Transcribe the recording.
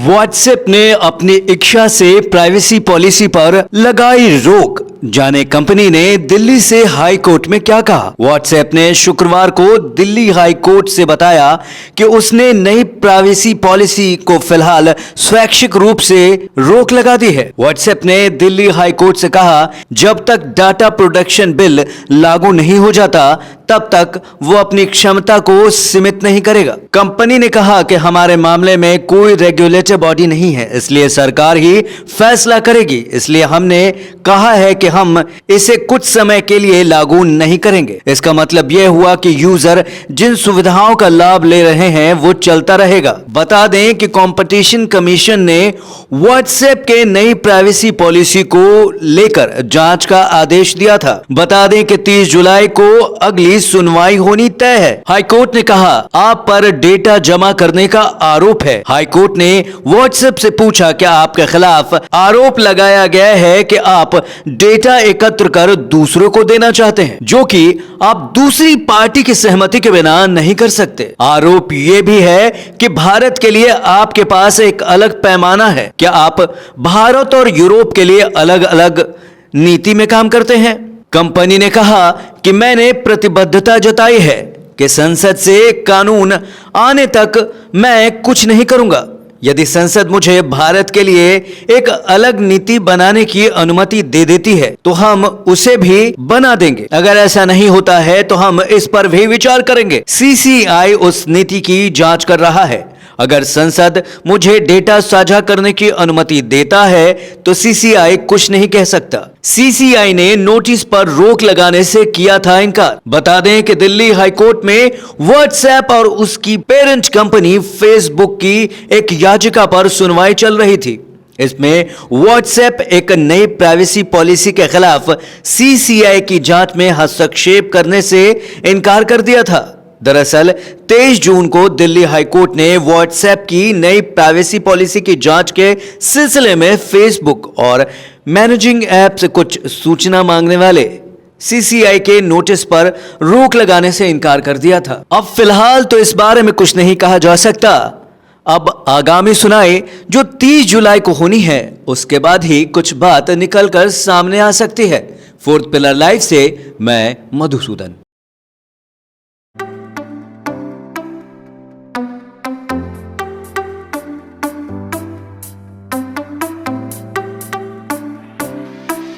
WhatsApp ने अपनी इच्छा से प्राइवेसी पॉलिसी पर लगाई रोक। जाने कंपनी ने दिल्ली से हाई कोर्ट में क्या कहा। व्हाट्सएप ने शुक्रवार को दिल्ली हाई कोर्ट से बताया कि उसने नई प्राइवेसी पॉलिसी को फिलहाल स्वैच्छिक रूप से रोक लगा दी है। व्हाट्सएप ने दिल्ली हाई कोर्ट से कहा, जब तक डाटा प्रोटेक्शन बिल लागू नहीं हो जाता तब तक वो अपनी क्षमता को सीमित नहीं करेगा। कंपनी ने कहा कि हमारे मामले में कोई रेगुलेटरी बॉडी नहीं है, इसलिए सरकार ही फैसला करेगी। इसलिए हमने कहा है कि हम इसे कुछ समय के लिए लागू नहीं करेंगे। इसका मतलब यह हुआ कि यूजर जिन सुविधाओं का लाभ ले रहे हैं वो चलता रहेगा। बता दें कि कंपटीशन कमीशन ने व्हाट्सएप के नई प्राइवेसी पॉलिसी को लेकर जांच का आदेश दिया था। बता दें कि 30 जुलाई को अगली सुनवाई होनी तय है। हाईकोर्ट ने कहा, आप पर डेटा जमा करने का आरोप है। हाईकोर्ट ने व्हाट्सएप से पूछा, क्या आपके खिलाफ आरोप लगाया गया है कि आप डेटा एकत्र कर दूसरों को देना चाहते हैं, जो कि आप दूसरी पार्टी की सहमति के बिना नहीं कर सकते। आरोप यह भी है कि भारत के लिए आपके पास एक अलग पैमाना है। क्या आप भारत और यूरोप के लिए अलग अलग नीति में काम करते हैं? कंपनी ने कहा कि मैंने प्रतिबद्धता जताई है कि संसद से कानून आने तक मैं कुछ नहीं करूंगा। यदि संसद मुझे भारत के लिए एक अलग नीति बनाने की अनुमति दे देती है तो हम उसे भी बना देंगे। अगर ऐसा नहीं होता है तो हम इस पर भी विचार करेंगे। सीसीआई उस नीति की जांच कर रहा है। अगर संसद मुझे डेटा साझा करने की अनुमति देता है तो सीसीआई कुछ नहीं कह सकता। सीसीआई ने नोटिस पर रोक लगाने से किया था इनकार। बता दें कि दिल्ली हाईकोर्ट में व्हाट्सएप और उसकी पेरेंट कंपनी फेसबुक की एक याचिका पर सुनवाई चल रही थी। इसमें व्हाट्सएप एक नई प्राइवेसी पॉलिसी के खिलाफ सीसीआई की जांच में हस्तक्षेप करने से इनकार कर दिया था। दरअसल 23 जून को दिल्ली हाईकोर्ट ने व्हाट्सएप की नई प्राइवेसी पॉलिसी की जांच के सिलसिले में फेसबुक और मैनेजिंग ऐप से कुछ सूचना मांगने वाले सीसीआई के नोटिस पर रोक लगाने से इनकार कर दिया था। अब फिलहाल तो इस बारे में कुछ नहीं कहा जा सकता। अब आगामी सुनवाई जो 30 जुलाई को होनी है, उसके बाद ही कुछ बात निकलकर सामने आ सकती है। फोर्थ पिलर लाइव से मैं मधुसूदन।